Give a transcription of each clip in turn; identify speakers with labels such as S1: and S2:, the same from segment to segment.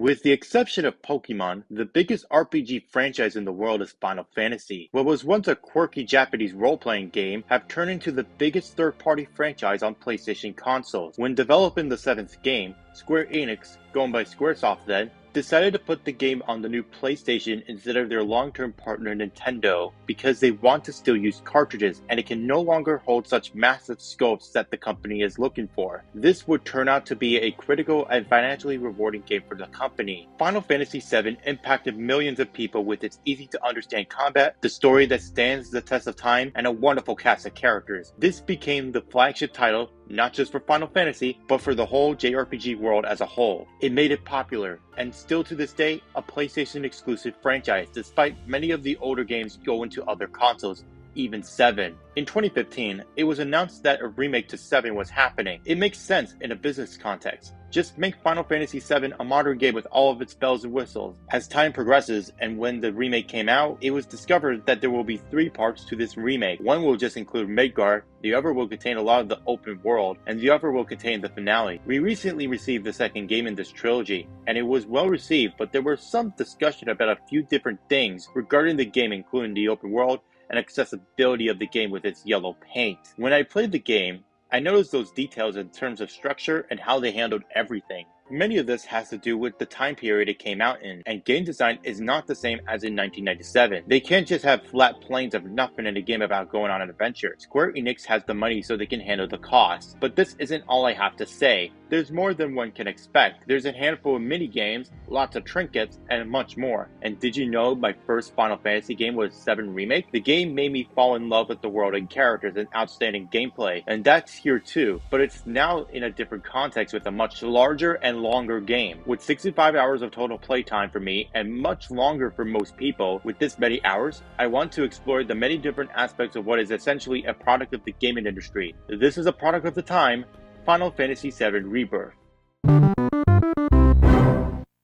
S1: With the exception of Pokemon, the biggest RPG franchise in the world is Final Fantasy. What was once a quirky Japanese role-playing game have turned into the biggest third-party franchise on PlayStation consoles. When developing the seventh game, Square Enix, going by Squaresoft then, decided to put the game on the new PlayStation instead of their long-term partner Nintendo because they want to still use cartridges and it can no longer hold such massive scopes that the company is looking for. This would turn out to be a critical and financially rewarding game for the company. Final Fantasy VII impacted millions of people with its easy-to-understand combat, the story that stands the test of time, and a wonderful cast of characters. This became the flagship title not just for Final Fantasy, but for the whole JRPG world as a whole. It made it popular, and still to this day, a PlayStation exclusive franchise, despite many of the older games going to other consoles, even 7. In 2015, it was announced that a remake to 7 was happening. It makes sense in a business context. Just make Final Fantasy VII a modern game with all of its bells and whistles. As time progresses, and when the remake came out, it was discovered that there will be 3 parts to this remake. One will just include Midgar, the other will contain a lot of the open world, and the other will contain the finale. We recently received the second game in this trilogy, and it was well received, but there was some discussion about a few different things regarding the game, including the open world and accessibility of the game with its yellow paint. When I played the game, I noticed those details in terms of structure and how they handled everything. Many of this has to do with the time period it came out in, and game design is not the same as in 1997. They can't just have flat plains of nothing in a game about going on an adventure. Square Enix has the money so they can handle the costs. But this isn't all I have to say. There's more than one can expect. There's a handful of mini games, lots of trinkets, and much more. And did you know my first Final Fantasy game was 7 Remake? The game made me fall in love with the world and characters and outstanding gameplay, and that's here too, but it's now in a different context with a much larger and longer game. With 65 hours of total playtime for me, and much longer for most people, with this many hours, I want to explore the many different aspects of what is essentially a product of the gaming industry. This is a product of the time, Final Fantasy VII Rebirth.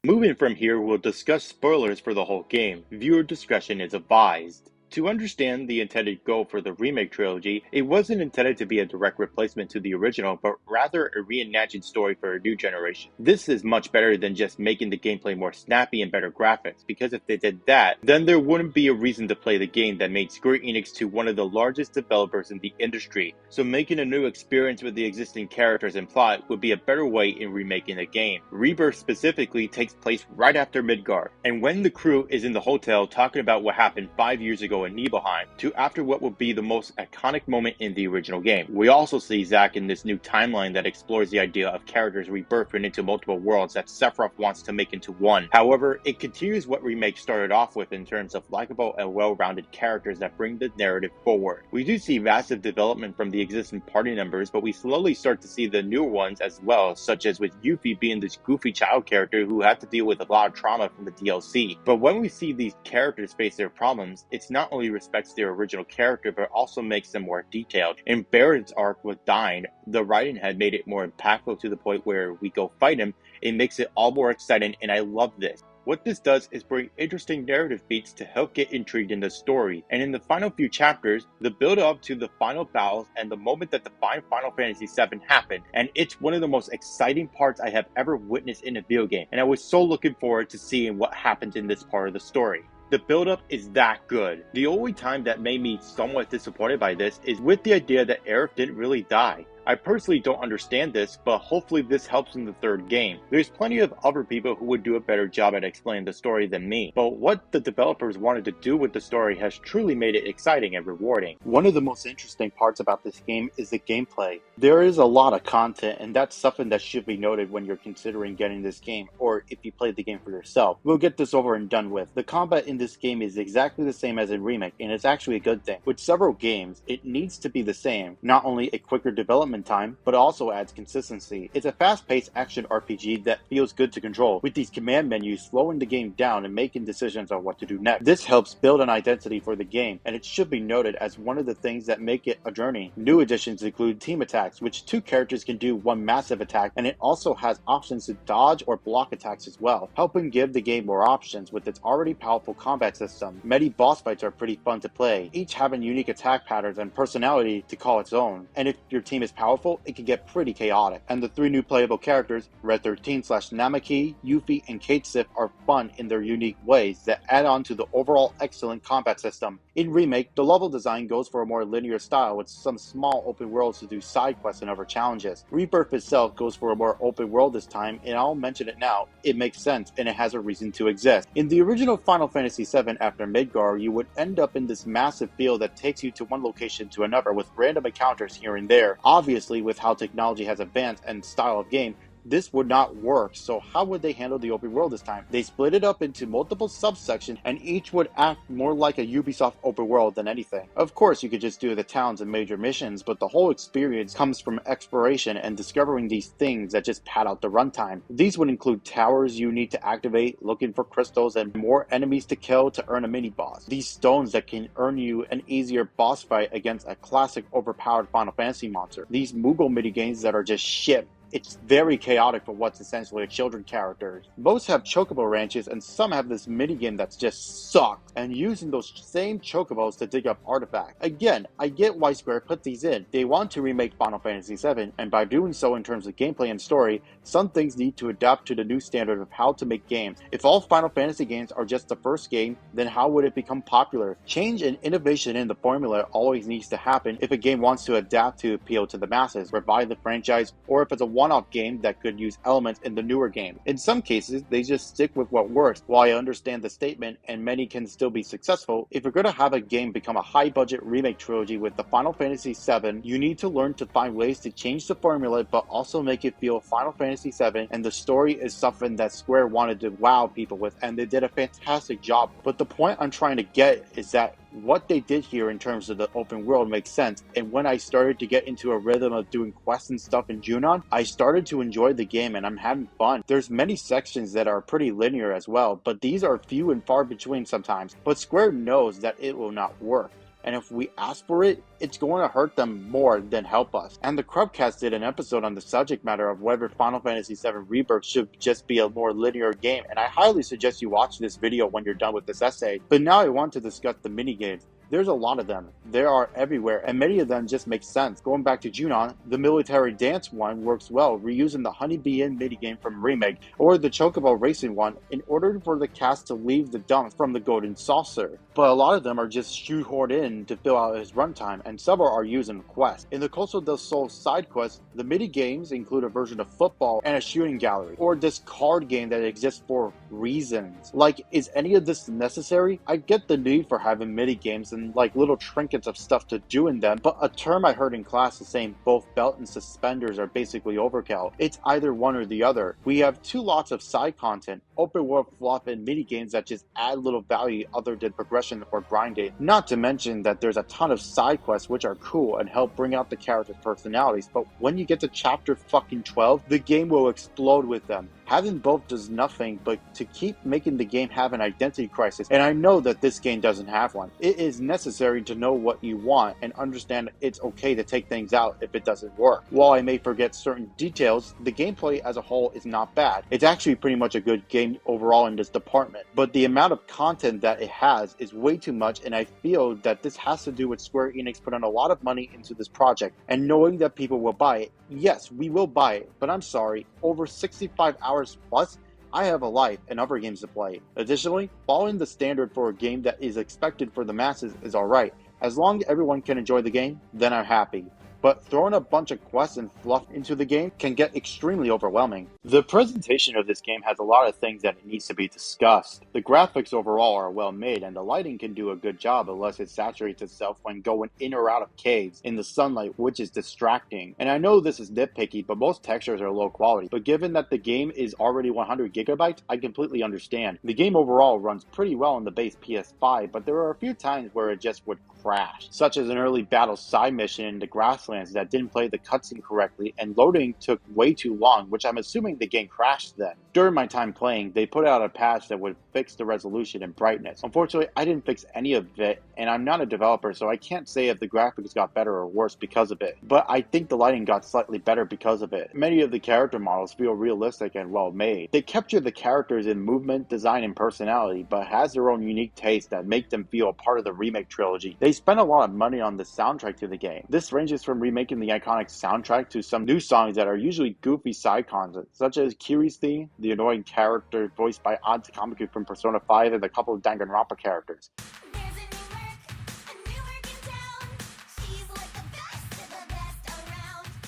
S1: Moving from here, we'll discuss spoilers for the whole game. Viewer discretion is advised. To understand the intended goal for the remake trilogy, it wasn't intended to be a direct replacement to the original, but rather a reimagined story for a new generation. This is much better than just making the gameplay more snappy and better graphics, because if they did that, then there wouldn't be a reason to play the game that made Square Enix to one of the largest developers in the industry. So making a new experience with the existing characters and plot would be a better way in remaking the game. Rebirth specifically takes place right after Midgar, and when the crew is in the hotel talking about what happened 5 years ago in Nibelheim, to after what would be the most iconic moment in the original game. We also see Zack in this new timeline that explores the idea of characters rebirthing into multiple worlds that Sephiroth wants to make into one. However, it continues what Remake started off with in terms of likable and well-rounded characters that bring the narrative forward. We do see massive development from the existing party members, but we slowly start to see the newer ones as well, such as with Yuffie being this goofy child character who had to deal with a lot of trauma from the DLC. But when we see these characters face their problems, it's not only respects their original character, but also makes them more detailed. In Barrett's arc with Dyne, the writing had made it more impactful to the point where we go fight him. It makes it all more exciting, and I love this. What this does is bring interesting narrative beats to help get intrigued in the story, and in the final few chapters, the build up to the final battles and the moment that define Final Fantasy VII happened, and it's one of the most exciting parts I have ever witnessed in a video game, and I was so looking forward to seeing what happens in this part of the story. The build-up is that good. The only time that made me somewhat disappointed by this is with the idea that Aerith didn't really die. I personally don't understand this, but hopefully this helps in the third game. There's plenty of other people who would do a better job at explaining the story than me, but what the developers wanted to do with the story has truly made it exciting and rewarding. One of the most interesting parts about this game is the gameplay. There is a lot of content, and that's something that should be noted when you're considering getting this game, or if you played the game for yourself. We'll get this over and done with. The combat in this game is exactly the same as in Remake, and it's actually a good thing. With several games, it needs to be the same. Not only a quicker development time, but also adds consistency. It's a fast-paced action RPG that feels good to control, with these command menus slowing the game down and making decisions on what to do next. This helps build an identity for the game, and it should be noted as one of the things that make it a journey. New additions include team attacks, which 2 characters can do one massive attack, and it also has options to dodge or block attacks as well, helping give the game more options with its already powerful combat system. Many boss fights are pretty fun to play, each having unique attack patterns and personality to call its own, and if your team is powerful powerful, it can get pretty chaotic. And the 3 new playable characters, Red 13/Namaki, Yuffie, and Kate Sif, are fun in their unique ways that add on to the overall excellent combat system. In Remake, the level design goes for a more linear style with some small open worlds to do side quests and other challenges. Rebirth itself goes for a more open world this time, and I'll mention it now, it makes sense and it has a reason to exist. In the original Final Fantasy VII after Midgar, you would end up in this massive field that takes you to one location to another with random encounters here and there. Obviously, with how technology has advanced and style of game, this would not work, so how would they handle the open world this time? They split it up into multiple subsections, and each would act more like a Ubisoft open world than anything. Of course, you could just do the towns and major missions, but the whole experience comes from exploration and discovering these things that just pad out the runtime. These would include towers you need to activate, looking for crystals, and more enemies to kill to earn a mini-boss. These stones that can earn you an easier boss fight against a classic overpowered Final Fantasy monster. These Moogle minigames that are just shit. It's very chaotic for what's essentially a children character. Most have chocobo ranches and some have this minigame that's just sucks, and using those same chocobos to dig up artifacts. Again, I get why Square put these in. They want to remake Final Fantasy VII, and by doing so in terms of gameplay and story, some things need to adapt to the new standard of how to make games. If all Final Fantasy games are just the first game, then how would it become popular? Change and innovation in the formula always needs to happen if a game wants to adapt to appeal to the masses, revive the franchise, or if it's a one-off game that could use elements in the newer game. In some cases, they just stick with what works. While I understand the statement, and many can still be successful, if you're going to have a game become a high-budget remake trilogy with the Final Fantasy VII, you need to learn to find ways to change the formula, but also make it feel Final Fantasy VII, and the story is something that Square wanted to wow people with, and they did a fantastic job. But the point I'm trying to get is that what they did here in terms of the open world makes sense, and when I started to get into a rhythm of doing quests and stuff in Junon, I started to enjoy the game and I'm having fun. There's many sections that are pretty linear as well, but these are few and far between sometimes. But Square knows that it will not work, and if we ask for it, it's going to hurt them more than help us. And the Crubcast did an episode on the subject matter of whether Final Fantasy VII Rebirth should just be a more linear game, and I highly suggest you watch this video when you're done with this essay. But now I want to discuss the minigames. There's a lot of them. They are everywhere, and many of them just make sense. Going back to Junon, the military dance one works well, reusing the Honeybee Inn minigame from Remake, or the Chocobo racing one, in order for the cast to leave the dumps from the Golden Saucer. But a lot of them are just shoehorned in to fill out his runtime, and several are used in quests. In the Coastal del Sol side quest, the minigames include a version of football and a shooting gallery, or this card game that exists for reasons. Like, is any of this necessary? I get the need for having minigames and like little trinkets of stuff to do in them, but a term I heard in class is saying both belt and suspenders are basically overkill. It's either one or the other. We have 2 lots of side content, open world fluff, and minigames that just add little value other than progression or grinding. Not to mention that there's a ton of side quests which are cool and help bring out the characters' personalities, but when you get to chapter fucking 12, the game will explode with them. Having both does nothing but to keep making the game have an identity crisis, and I know that this game doesn't have one. It is necessary to know what you want and understand it's okay to take things out if it doesn't work. While I may forget certain details, the gameplay as a whole is not bad. It's actually pretty much a good game overall in this department, but the amount of content that it has is way too much, and I feel that this has to do with Square Enix putting a lot of money into this project and knowing that people will buy it. Yes, we will buy it, but I'm sorry, over 65 hours plus, I have a life and other games to play. Additionally, following the standard for a game that is expected for the masses is alright. As long as everyone can enjoy the game, then I'm happy. But throwing a bunch of quests and fluff into the game can get extremely overwhelming. The presentation of this game has a lot of things that it needs to be discussed. The graphics overall are well made, and the lighting can do a good job unless it saturates itself when going in or out of caves in the sunlight, which is distracting. And I know this is nitpicky, but most textures are low quality. But given that the game is already 100 gigabytes, I completely understand. The game overall runs pretty well on the base PS5, but there are a few times where it just would crash, such as an early battle side mission in the grasslands that didn't play the cutscene correctly, and loading took way too long, which I'm assuming the game crashed then. During my time playing, they put out a patch that would fix the resolution and brightness. Unfortunately, I didn't fix any of it, and I'm not a developer, so I can't say if the graphics got better or worse because of it, but I think the lighting got slightly better because of it. Many of the character models feel realistic and well made. They capture the characters in movement, design, and personality, but has their own unique taste that make them feel a part of the remake trilogy. They spent a lot of money on the soundtrack to the game. This ranges from remaking the iconic soundtrack to some new songs that are usually goofy side content, such as Kiri's theme, the annoying character voiced by Odd Takamiku from Persona 5, and a couple of Danganronpa characters.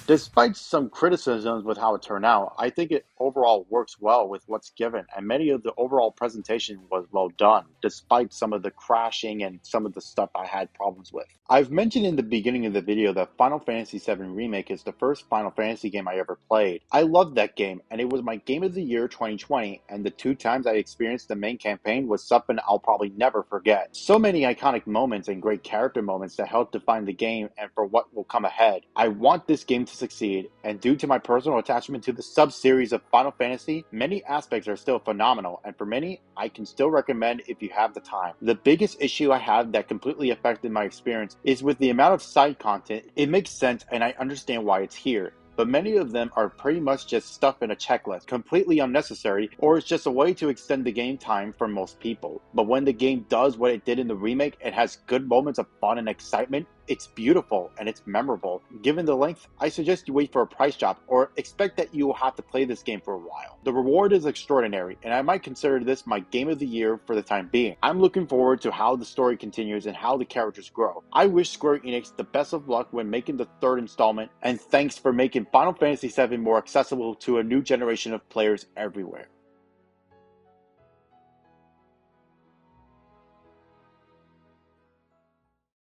S1: Despite some criticisms with how it turned out, I think it overall works well with what's given, and many of the overall presentation was well done, despite some of the crashing and some of the stuff I had problems with. I've mentioned in the beginning of the video that Final Fantasy VII Remake is the first Final Fantasy game I ever played. I loved that game, and it was my Game of the Year 2020, and the 2 times I experienced the main campaign was something I'll probably never forget. So many iconic moments and great character moments that helped define the game and for what will come ahead. I want this game to succeed, and due to my personal attachment to the sub-series of Final Fantasy, many aspects are still phenomenal, and for many, I can still recommend if you have the time. The biggest issue I have that completely affected my experience is with the amount of side content. It makes sense and I understand why it's here, but many of them are pretty much just stuff in a checklist, completely unnecessary, or it's just a way to extend the game time for most people. But when the game does what it did in the remake, it has good moments of fun and excitement. It's beautiful and it's memorable. Given the length, I suggest you wait for a price drop or expect that you will have to play this game for a while. The reward is extraordinary, and I might consider this my game of the year for the time being. I'm looking forward to how the story continues and how the characters grow. I wish Square Enix the best of luck when making the 3rd installment, and thanks for making Final Fantasy VII more accessible to a new generation of players everywhere.